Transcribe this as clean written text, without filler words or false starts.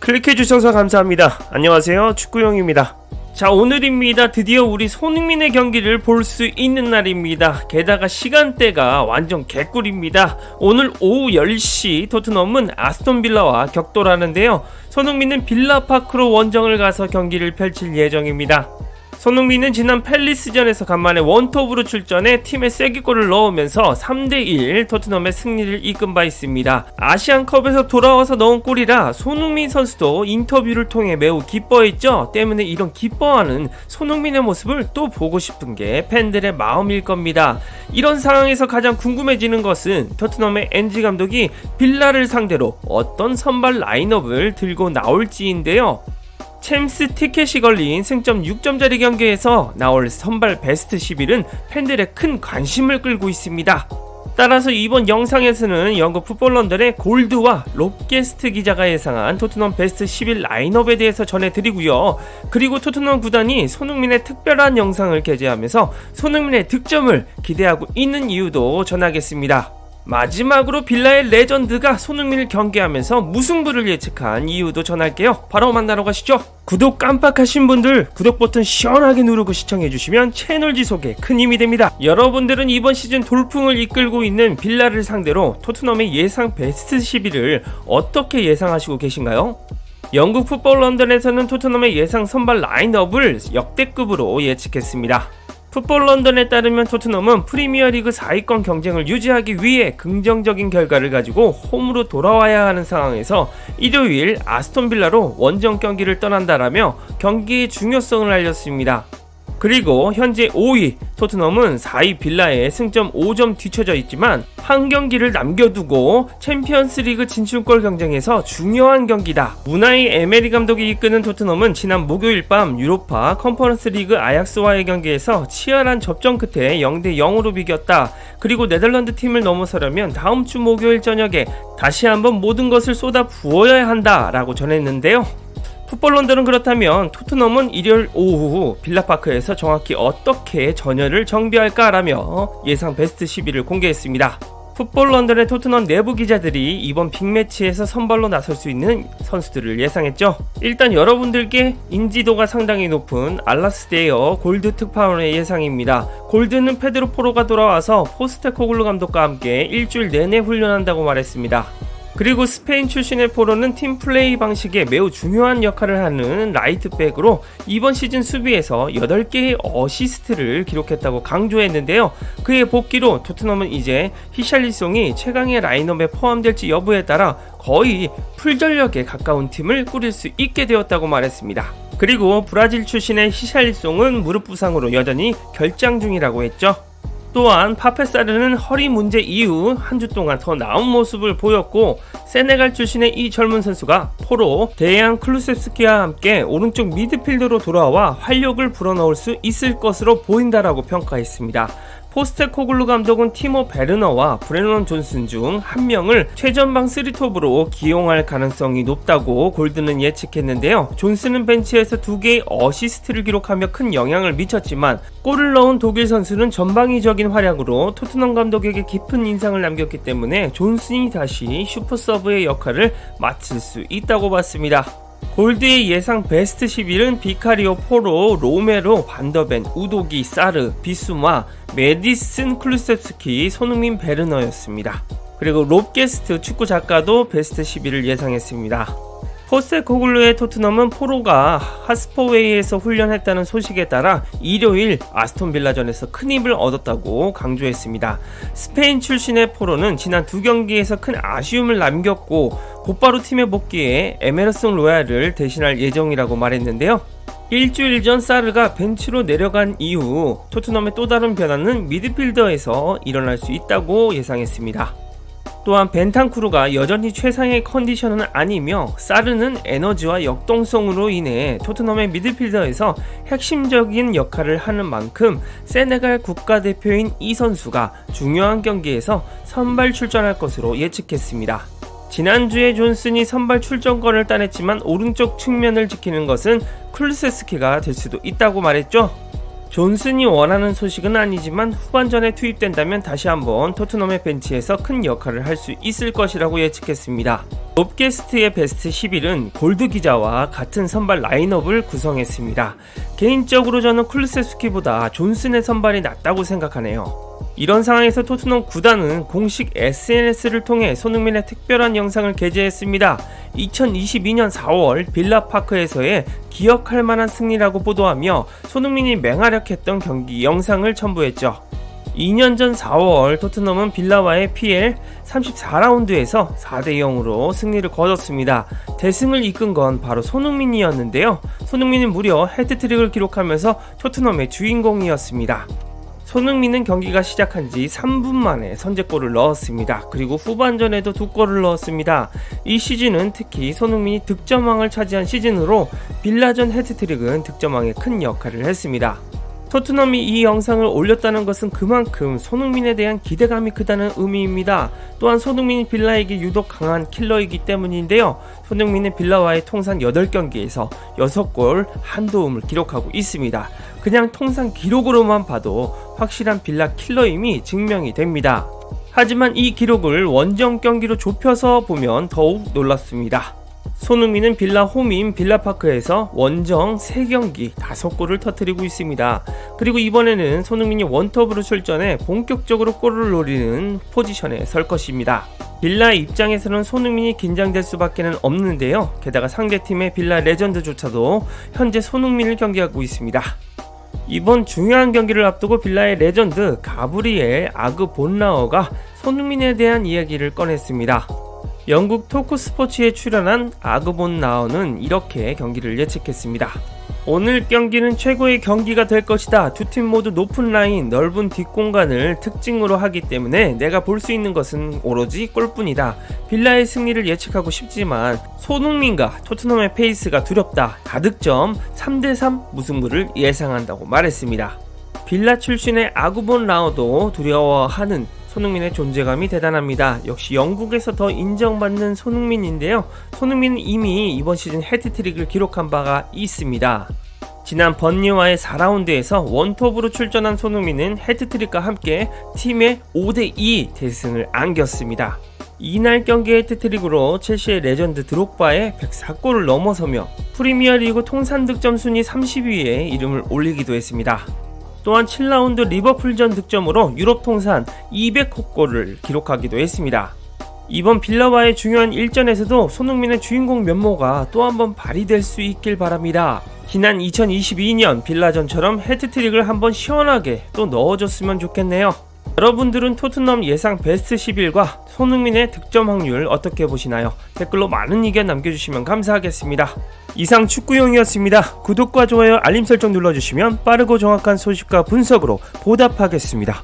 클릭해주셔서 감사합니다. 안녕하세요, 축구용입니다. 자, 오늘입니다. 드디어 우리 손흥민의 경기를 볼 수 있는 날입니다. 게다가 시간대가 완전 개꿀입니다. 오늘 오후 10시 토트넘은 아스톤빌라와 격돌하는데요. 손흥민은 빌라파크로 원정을 가서 경기를 펼칠 예정입니다. 손흥민은 지난 팰리스전에서 간만에 원톱으로 출전해 팀에 쐐기골을 넣으면서 3대1 토트넘의 승리를 이끈 바 있습니다. 아시안컵에서 돌아와서 넣은 골이라 손흥민 선수도 인터뷰를 통해 매우 기뻐했죠. 때문에 이런 기뻐하는 손흥민의 모습을 또 보고 싶은 게 팬들의 마음일 겁니다. 이런 상황에서 가장 궁금해지는 것은 토트넘의 엔지 감독이 빌라를 상대로 어떤 선발 라인업을 들고 나올지인데요. 챔스 티켓이 걸린 승점 6점짜리 경기에서 나올 선발 베스트 11은 팬들의 큰 관심을 끌고 있습니다. 따라서 이번 영상에서는 영국 풋볼 런던의 골드와 롭게스트 기자가 예상한 토트넘 베스트 11 라인업에 대해서 전해드리고요. 그리고 토트넘 구단이 손흥민의 특별한 영상을 게재하면서 손흥민의 득점을 기대하고 있는 이유도 전하겠습니다. 마지막으로 빌라의 레전드가 손흥민을 경계하면서 무승부를 예측한 이유도 전할게요. 바로 만나러 가시죠. 구독 깜빡하신 분들 구독 버튼 시원하게 누르고 시청해주시면 채널 지속에 큰 힘이 됩니다. 여러분들은 이번 시즌 돌풍을 이끌고 있는 빌라를 상대로 토트넘의 예상 베스트 11을 어떻게 예상하시고 계신가요? 영국 풋볼 런던에서는 토트넘의 예상 선발 라인업을 역대급으로 예측했습니다. 풋볼 런던에 따르면 토트넘은 프리미어리그 4위권 경쟁을 유지하기 위해 긍정적인 결과를 가지고 홈으로 돌아와야 하는 상황에서 일요일 아스톤빌라로 원정 경기를 떠난다라며 경기의 중요성을 알렸습니다. 그리고 현재 5위 토트넘은 4위 빌라에 승점 5점 뒤쳐져 있지만 한 경기를 남겨두고 챔피언스리그 진출골 경쟁에서 중요한 경기다. 우나이 에메리 감독이 이끄는 토트넘은 지난 목요일 밤 유로파 컨퍼런스 리그 아약스와의 경기에서 치열한 접전 끝에 0대 0으로 비겼다. 그리고 네덜란드 팀을 넘어서려면 다음 주 목요일 저녁에 다시 한번 모든 것을 쏟아 부어야 한다 라고 전했는데요. 풋볼 런던은 그렇다면 토트넘은 일요일 오후 빌라파크에서 정확히 어떻게 전열을 정비할까라며 예상 베스트 11을 공개했습니다. 풋볼 런던의 토트넘 내부 기자들이 이번 빅매치에서 선발로 나설 수 있는 선수들을 예상했죠. 일단 여러분들께 인지도가 상당히 높은 알라스데이어 골드 특파원의 예상입니다. 골드는 페드로 포로가 돌아와서 포스테코글루 감독과 함께 일주일 내내 훈련한다고 말했습니다. 그리고 스페인 출신의 포로는 팀 플레이 방식에 매우 중요한 역할을 하는 라이트백으로 이번 시즌 수비에서 8개의 어시스트를 기록했다고 강조했는데요. 그의 복귀로 토트넘은 이제 히샬리송이 최강의 라인업에 포함될지 여부에 따라 거의 풀전력에 가까운 팀을 꾸릴 수 있게 되었다고 말했습니다. 그리고 브라질 출신의 히샬리송은 무릎 부상으로 여전히 결장 중이라고 했죠. 또한 파페사르는 허리 문제 이후 한 주 동안 더 나은 모습을 보였고 세네갈 출신의 이 젊은 선수가 포로 데양 클루셉스키와 함께 오른쪽 미드필더로 돌아와 활력을 불어넣을 수 있을 것으로 보인다라고 평가했습니다. 포스테코글루 감독은 티모 베르너와 브레넌 존슨 중 한 명을 최전방 3톱으로 기용할 가능성이 높다고 골드는 예측했는데요. 존슨은 벤치에서 2개의 어시스트를 기록하며 큰 영향을 미쳤지만 골을 넣은 독일 선수는 전방위적인 활약으로 토트넘 감독에게 깊은 인상을 남겼기 때문에 존슨이 다시 슈퍼서브의 역할을 맡을 수 있다고 봤습니다. 골드의 예상 베스트 11은 비카리오, 포로, 로메로, 반더벤, 우도기, 사르, 비수마, 메디슨, 클루셉스키, 손흥민, 베르너였습니다. 그리고 롭게스트 축구 작가도 베스트 11을 예상했습니다. 포스테코글루의 토트넘은 포로가 하스퍼웨이에서 훈련했다는 소식에 따라 일요일 아스톤빌라전에서 큰 힘을 얻었다고 강조했습니다. 스페인 출신의 포로는 지난 2경기에서 큰 아쉬움을 남겼고 곧바로 팀에 복귀해 에메르송 로얄을 대신할 예정이라고 말했는데요. 일주일 전 사르가 벤치로 내려간 이후 토트넘의 또 다른 변화는 미드필더에서 일어날 수 있다고 예상했습니다. 또한 벤탄쿠르가 여전히 최상의 컨디션은 아니며 사르는 에너지와 역동성으로 인해 토트넘의 미드필더에서 핵심적인 역할을 하는 만큼 세네갈 국가대표인 이 선수가 중요한 경기에서 선발 출전할 것으로 예측했습니다. 지난주에 존슨이 선발 출전권을 따냈지만 오른쪽 측면을 지키는 것은 클루세스키가 될 수도 있다고 말했죠. 존슨이 원하는 소식은 아니지만 후반전에 투입된다면 다시 한번 토트넘의 벤치에서 큰 역할을 할 수 있을 것이라고 예측했습니다. 롭게스트의 베스트 11은 골드 기자와 같은 선발 라인업을 구성했습니다. 개인적으로 저는 쿨루세스키보다 존슨의 선발이 낫다고 생각하네요. 이런 상황에서 토트넘 구단은 공식 SNS를 통해 손흥민의 특별한 영상을 게재했습니다. 2022년 4월 빌라파크에서의 기억할 만한 승리라고 보도하며 손흥민이 맹활약했던 경기 영상을 첨부했죠. 2년 전 4월 토트넘은 빌라와의 PL 34라운드에서 4대0으로 승리를 거뒀습니다. 대승을 이끈 건 바로 손흥민이었는데요. 손흥민은 무려 헤트트릭을 기록하면서 토트넘의 주인공이었습니다. 손흥민은 경기가 시작한 지 3분 만에 선제골을 넣었습니다. 그리고 후반전에도 2골을 넣었습니다. 이 시즌은 특히 손흥민이 득점왕을 차지한 시즌으로 빌라전 헤트트릭은 득점왕에 큰 역할을 했습니다. 토트넘이 이 영상을 올렸다는 것은 그만큼 손흥민에 대한 기대감이 크다는 의미입니다. 또한 손흥민이 빌라에게 유독 강한 킬러이기 때문인데요. 손흥민은 빌라와의 통산 8경기에서 6골 1도움을 기록하고 있습니다. 그냥 통산 기록으로만 봐도 확실한 빌라 킬러임이 증명이 됩니다. 하지만 이 기록을 원정 경기로 좁혀서 보면 더욱 놀랍습니다. 손흥민은 빌라 홈인 빌라파크에서 원정 3경기 5골을 터뜨리고 있습니다. 그리고 이번에는 손흥민이 원톱으로 출전해 본격적으로 골을 노리는 포지션에 설 것입니다. 빌라 입장에서는 손흥민이 긴장될 수밖에 없는데요. 게다가 상대팀의 빌라 레전드조차도 현재 손흥민을 경기하고 있습니다. 이번 중요한 경기를 앞두고 빌라의 레전드 가브리엘 아그본라어가 손흥민에 대한 이야기를 꺼냈습니다. 영국 토크스포츠에 출연한 아그본라어는 이렇게 경기를 예측했습니다. 오늘 경기는 최고의 경기가 될 것이다. 두 팀 모두 높은 라인, 넓은 뒷공간을 특징으로 하기 때문에 내가 볼 수 있는 것은 오로지 골뿐이다. 빌라의 승리를 예측하고 싶지만 손흥민과 토트넘의 페이스가 두렵다. 다득점 3대3 무승부를 예상한다고 말했습니다. 빌라 출신의 아그본라어도 두려워하는 손흥민의 존재감이 대단합니다. 역시 영국에서 더 인정받는 손흥민인데요. 손흥민은 이미 이번 시즌 헤트트릭을 기록한 바가 있습니다. 지난 번니와의 4라운드에서 원톱으로 출전한 손흥민은 헤트트릭과 함께 팀의 5대2 대승을 안겼습니다. 이날 경기 헤트트릭으로 첼시의 레전드 드록바의 104골을 넘어서며 프리미어리그 통산 득점 순위 30위에 이름을 올리기도 했습니다. 또한 7라운드 리버풀전 득점으로 유럽 통산 200골을 기록하기도 했습니다. 이번 빌라와의 중요한 일전에서도 손흥민의 주인공 면모가 또 한번 발휘될 수 있길 바랍니다. 지난 2022년 빌라전처럼 헤트트릭을 한번 시원하게 또 넣어줬으면 좋겠네요. 여러분들은 토트넘 예상 베스트 11과 손흥민의 득점 확률 어떻게 보시나요? 댓글로 많은 의견 남겨주시면 감사하겠습니다. 이상 축구용이었습니다. 구독과 좋아요, 알림 설정 눌러주시면 빠르고 정확한 소식과 분석으로 보답하겠습니다.